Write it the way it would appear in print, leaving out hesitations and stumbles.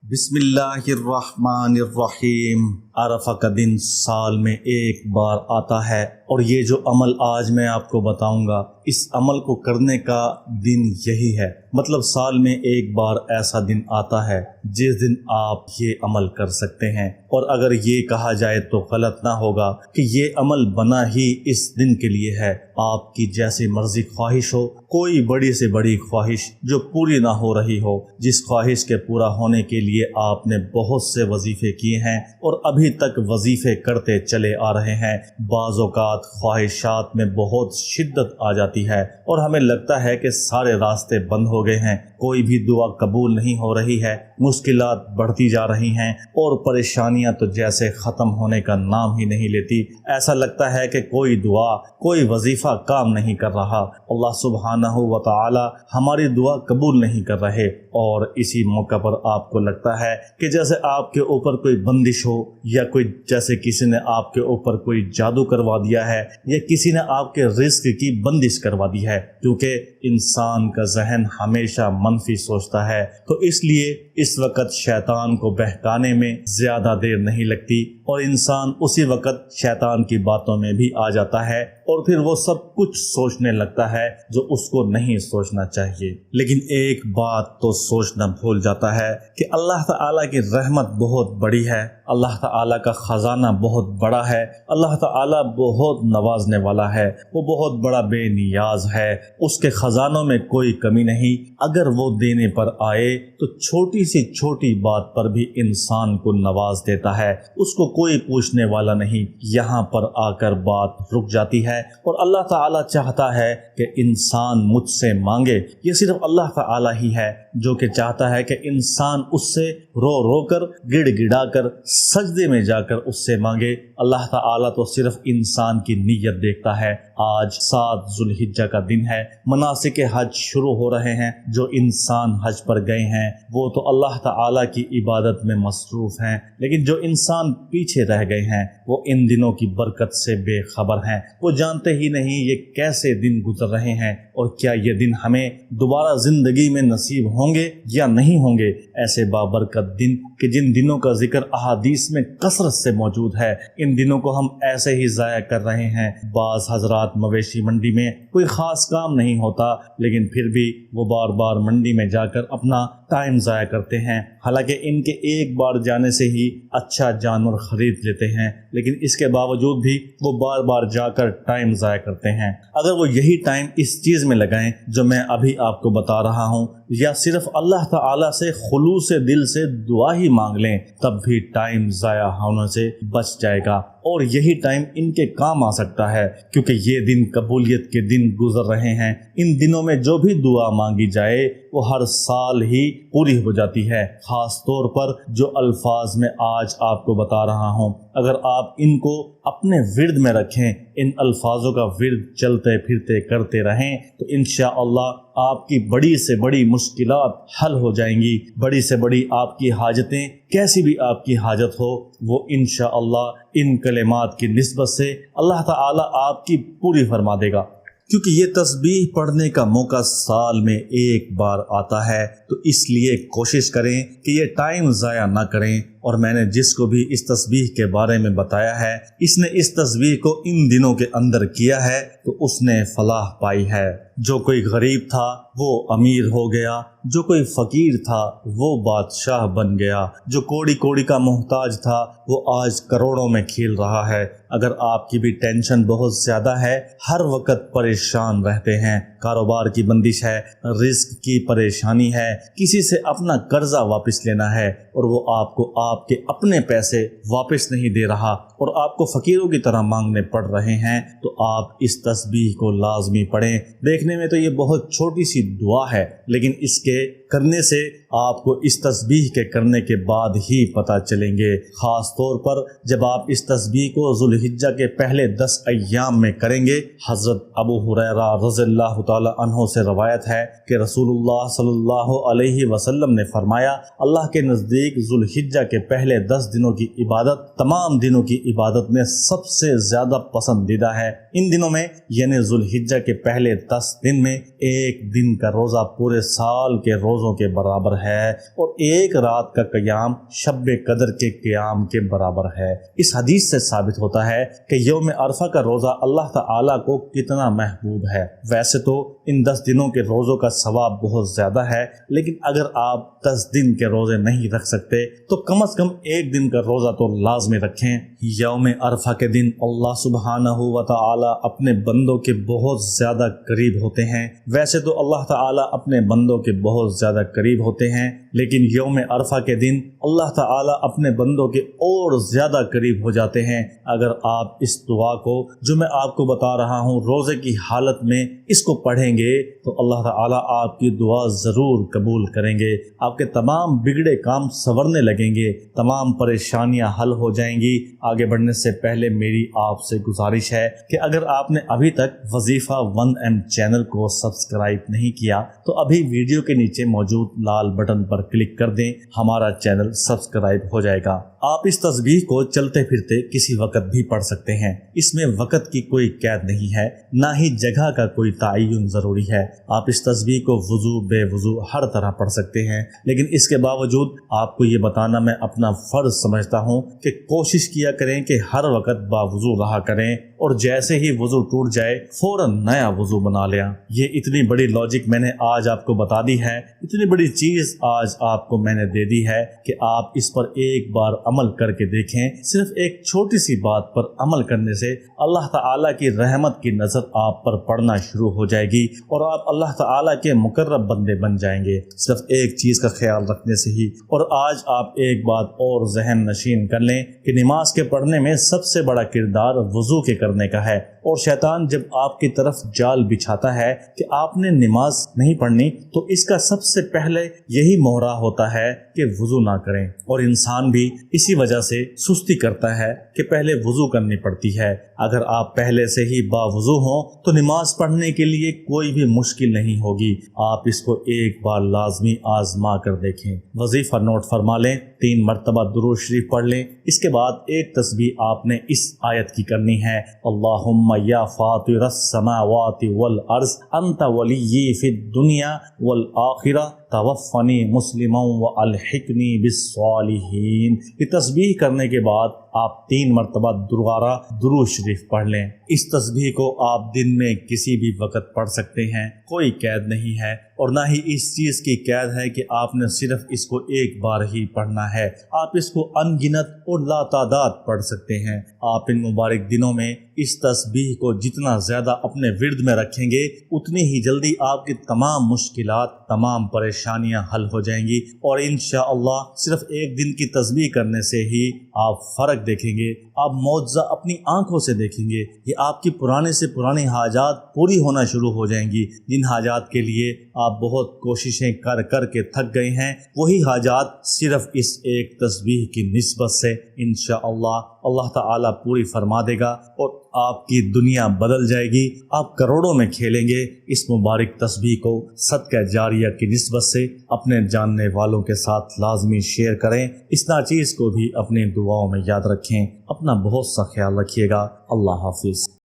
بسم اللہ الرحمن الرحیم۔ عرفہ کا دن سال میں ایک بار آتا ہے، اور یہ جو عمل آج میں آپ کو بتاؤں گا، اس عمل کو کرنے کا دن یہی ہے۔ مطلب سال میں ایک بار ایسا دن آتا ہے جس دن آپ یہ عمل کر سکتے ہیں، اور اگر یہ کہا جائے تو غلط نہ ہوگا کہ یہ عمل بنا ہی اس دن کے لیے ہے۔ آپ کی جیسی مرضی خواہش ہو، کوئی بڑی سے بڑی خواہش جو پوری نہ ہو رہی ہو، جس خواہش کے پورا ہونے کے لیے آپ نے بہت سے وظیفے کیے ہیں اور ابھی تک وظیفے کرتے چلے آ رہے ہیں، بعض اوقات خواہشات میں بہت شدت آ جاتی ہے اور ہمیں لگتا ہے کہ سارے راستے بند ہو گئے ہیں، کوئی بھی دعا قبول نہیں ہو رہی ہے، مشکلات بڑھتی جا رہی ہیں اور پریشانیاں تو جیسے ختم ہونے کا نام ہی نہیں لیتی۔ ایسا لگتا ہے کہ کوئی دعا، کوئی وظیفہ کام نہیں کر رہا، اللہ سبحانہ و تعالی ہماری دعا قبول نہیں کر رہے، اور اسی موقع پر آپ کو لگتا ہے کہ جیسے آپ کے اوپر کوئی بندش ہو، یا کوئی جیسے کسی نے آپ کے اوپر کوئی جادو کروا دیا ہے، یا کسی نے آپ کے رزق کی بندش کروا دی ہے، کیونکہ انسان کا ذہن ہمیشہ منفی سوچتا ہے۔ تو اس لیے اس وقت شیطان کو بہکانے میں زیادہ دیر نہیں لگتی، اور انسان اسی وقت شیطان کی باتوں میں بھی آ جاتا ہے، اور پھر وہ سب کچھ سوچنے لگتا ہے جو اس کو نہیں سوچنا چاہیے۔ لیکن ایک بات تو سوچنا بھول جاتا ہے کہ اللہ تعالیٰ کی رحمت بہت بڑی ہے، اللہ تعالیٰ کا خزانہ بہت بڑا ہے، اللہ تعالیٰ بہت نوازنے والا ہے، وہ بہت بڑا بے نیاز ہے، اس کے خزانوں میں کوئی کمی نہیں۔ اگر وہ دینے پر آئے تو چھوٹی سی چھوٹی بات پر بھی انسان کو نواز دیتا ہے، اس کو کوئی پوچھنے والا نہیں۔ یہاں پر آ کر بات رک جاتی ہے، اور اللہ تعالیٰ چاہتا ہے کہ انسان مجھ سے مانگے۔ یہ صرف اللہ تعالیٰ ہی ہے جو کہ چاہتا ہے کہ انسان اس سے رو رو کر، گڑ گڑا کر، سجدے میں جا کر اس سے مانگے۔ اللہ تعالیٰ تو صرف انسان کی نیت دیکھتا ہے۔ آج 7 ذو الحجہ کا دن ہے، مناسک حج شروع ہو رہے ہیں۔ جو انسان حج پر گئے ہیں وہ تو اللہ تعالیٰ کی عبادت میں مصروف ہیں، لیکن جو انسان پیچھے رہ گئے ہیں وہ ان دنوں کی برکت سے بے خبر ہیں۔ وہ جانتے ہی نہیں یہ کیسے دن گزر رہے ہیں، اور کیا یہ دن ہمیں دوبارہ زندگی میں نصیب ہوں گے یا نہیں ہوں گے۔ ایسے بابرکت دن کہ جن دنوں کا ذکر احادیث میں کثرت سے موجود ہے، ان دنوں کو ہم ایسے ہی ضائع کر رہے ہیں۔ بعض حضرات مویشی منڈی میں کوئی خاص کام نہیں ہوتا، لیکن پھر بھی وہ بار بار منڈی میں جا کر اپنا ٹائم ضائع کرتے ہیں، حالانکہ ان کے ایک بار جانے سے ہی اچھا جانور خرید لیتے ہیں، لیکن اس کے باوجود بھی وہ بار بار جا کر ٹائم ضائع کرتے ہیں۔ اگر وہ یہی ٹائم اس چیز میں لگائیں جو میں ابھی آپ کو بتا رہا ہوں، یا صرف اللہ تعالیٰ سے خلوص دل سے دعا ہی مانگ لیں، تب بھی ٹائم ضائع ہونے سے بچ جائے گا، اور یہی ٹائم ان کے کام آ سکتا ہے، کیونکہ یہ دن قبولیت کے دن گزر رہے ہیں۔ ان دنوں میں جو بھی دعا مانگی جائے وہ ہر سال ہی پوری ہو جاتی ہے، خاص طور پر جو الفاظ میں آج آپ کو بتا رہا ہوں۔ اگر آپ ان کو اپنے ورد میں رکھیں، ان الفاظوں کا ورد چلتے پھرتے کرتے رہیں، تو انشاءاللہ آپ کی بڑی سے بڑی مشکلات حل ہو جائیں گی۔ بڑی سے بڑی آپ کی حاجتیں، کیسی بھی آپ کی حاجت ہو، وہ انشاءاللہ ان کلمات کی نسبت سے اللہ تعالیٰ آپ کی پوری فرما دے گا۔ کیونکہ یہ تسبیح پڑھنے کا موقع سال میں ایک بار آتا ہے، تو اس لیے کوشش کریں کہ یہ ٹائم ضائع نہ کریں۔ اور میں نے جس کو بھی اس تسبیح کے بارے میں بتایا ہے، اس نے اس تسبیح کو ان دنوں کے اندر کیا ہے تو اس نے فلاح پائی ہے۔ جو کوئی غریب تھا وہ امیر ہو گیا، جو کوئی فقیر تھا وہ بادشاہ بن گیا، جو کوڑی کوڑی کا محتاج تھا وہ آج کروڑوں میں کھیل رہا ہے۔ اگر آپ کی بھی ٹینشن بہت زیادہ ہے، ہر وقت پریشان رہتے ہیں، کاروبار کی بندش ہے، رزق کی پریشانی ہے، کسی سے اپنا قرضہ واپس لینا ہے اور وہ آپ کو آپ کے اپنے پیسے واپس نہیں دے رہا، اور آپ کو فقیروں کی طرح مانگنے پڑ رہے ہیں، تو آپ اس تسبیح کو لازمی پڑھیں۔ دیکھنے میں تو یہ بہت چھوٹی سی دعا ہے، لیکن اس کے کرنے سے آپ کو اس تسبیح کے کرنے کے بعد ہی پتہ چلیں گے، خاص طور پر جب آپ اس تسبیح کو ذو الحجہ کے پہلے 10 ایام میں کریں گے۔ حضرت ابو ہریرہ رضی اللہ تعالی عنہ سے روایت ہے کہ رسول اللہ صلی اللہ علیہ وسلم نے فرمایا، اللہ کے نزدیک ذو الحجہ کے پہلے 10 دنوں کی عبادت تمام دنوں کی عبادت میں سب سے زیادہ پسندیدہ ہے۔ ان دنوں میں یعنی ذو الحجہ کے پہلے 10 دن میں ایک دن کا روزہ پورے سال کے روزوں کے برابر ہے۔ ہے اور ایک رات کا قیام شب قدر کے قیام کے برابر ہے۔ اس حدیث سے ثابت ہوتا ہے کہ یوم عرفہ کا روزہ اللہ تعالیٰ کو کتنا محبوب ہے۔ ویسے تو ان 10 دنوں کے روزوں کا ثواب بہت زیادہ ہے، لیکن اگر آپ 10 دن کے روزے نہیں رکھ سکتے تو کم از کم ایک دن کا روزہ تو لازمی رکھیں۔ یوم عرفہ کے دن اللہ سبحانہ و تعالی اپنے بندوں کے بہت زیادہ قریب ہوتے ہیں۔ ویسے تو اللہ تعالی اپنے بندوں کے بہت زیادہ قریب ہوتے ہیں، لیکن یوم عرفہ کے دن اللہ تعالی اپنے بندوں کے اور زیادہ قریب ہو جاتے ہیں۔ اگر آپ اس دعا کو جو میں آپ کو بتا رہا ہوں روزے کی حالت میں اس کو پڑھیں گے تو اللہ تعالی آپ کی دعا ضرور قبول کریں گے۔ آپ کے تمام بگڑے کام سنورنے لگیں گے، تمام پریشانیاں حل ہو جائیں گی۔ آگے بڑھنے سے پہلے میری آپ سے گزارش ہے کہ اگر آپ نے ابھی تک وظیفہ 1M چینل کو سبسکرائب نہیں کیا تو ابھی ویڈیو کے نیچے موجود لال بٹن پر کلک کر دیں، ہمارا چینل سبسکرائب ہو جائے گا۔ آپ اس تسبیح کو چلتے پھرتے کسی وقت بھی پڑھ سکتے ہیں، اس میں وقت کی کوئی قید نہیں ہے، نہ ہی جگہ کا کوئی تعین ضروری ہے۔ آپ اس تسبیح کو وضو بے وضو ہر طرح پڑھ سکتے ہیں، لیکن اس کے باوجود آپ کو یہ بتانا میں اپنا فرض سمجھتا ہوں کہ کوشش کیا کریں کہ ہر وقت باوضو رہا کریں، اور جیسے ہی وضو ٹوٹ جائے فوراً نیا وضو بنا لیا۔ یہ اتنی بڑی لاجک میں نے آج آپ کو بتا دی ہے، اتنی بڑی چیز آج آپ کو میں نے دے دی ہے کہ آپ اس پر ایک بار عمل کر کے دیکھیں۔ صرف ایک چھوٹی سی بات پر عمل کرنے سے اللہ تعالیٰ کی رحمت کی نظر آپ پر پڑنا شروع ہو جائے گی اور آپ اللہ تعالیٰ کے مقرب بندے بن جائیں گے، صرف ایک چیز کا خیال رکھنے سے ہی۔ اور آج آپ ایک بات اور ذہن نشین کر لیں کہ نماز کے پڑھنے میں سب سے بڑا کردار وضو کے کرنے کا ہے، اور شیطان جب آپ کی طرف جال بچھاتا ہے کہ آپ نے نماز نہیں پڑھنی تو اس کا سب سے پہلے یہی مہرا ہوتا ہے کہ وضو نہ کریں، اور انسان بھی اسی وجہ سے سستی کرتا ہے کہ پہلے وضو کرنی پڑتی ہے۔ اگر آپ پہلے سے ہی باوضو ہوں تو نماز پڑھنے کے لیے کوئی بھی مشکل نہیں ہوگی۔ آپ اس کو ایک بار لازمی آزما کر دیکھیں۔ وظیفہ نوٹ فرما لیں، 3 مرتبہ درود شریف پڑھ لیں، اس کے بعد ایک تسبیح آپ نے اس آیت کی کرنی ہے، اللہم یا فاطر السماوات والارض انت ولی فی الدنیا والآخرہ توفنی مسلما والحقنی بالصالحین۔ یہ تسبیح کرنے کے بعد آپ 3 مرتبہ دوبارہ درود شریف پڑھ لیں۔ اس تسبیح کو آپ دن میں کسی بھی وقت پڑھ سکتے ہیں، کوئی قید نہیں ہے، اور نہ ہی اس چیز کی قید ہے کہ آپ نے صرف اس کو ایک بار ہی پڑھنا ہے۔ آپ اس کو ان گنت اور لا تعداد پڑھ سکتے ہیں۔ آپ ان مبارک دنوں میں اس تسبیح کو جتنا زیادہ اپنے ورد میں رکھیں گے اتنی ہی جلدی آپ کی تمام مشکلات، تمام پریشانیاں حل ہو جائیں گی، اور انشاءاللہ صرف ایک دن کی تسبیح کرنے سے ہی آپ فرق دیکھیں گے، آپ معجزہ اپنی آنکھوں سے دیکھیں گے۔ یہ آپ کی پرانے سے پرانی حاجات پوری ہونا شروع ہو جائیں گی، جن حاجات کے لیے آپ بہت کوششیں کر کر کے تھک گئے ہیں، وہی حاجات صرف اس ایک تسبیح کی نسبت سے انشاءاللہ اللہ تعالیٰ پوری فرما دے گا، اور آپ کی دنیا بدل جائے گی، آپ کروڑوں میں کھیلیں گے۔ اس مبارک تسبیح کو صدقہ جاریہ کی نسبت سے اپنے جاننے والوں کے ساتھ لازمی شیئر کریں۔ اس ناچیز کو بھی اپنی دعاؤں میں یاد رکھیں۔ اپنا بہت سا خیال رکھیے گا۔ اللہ حافظ۔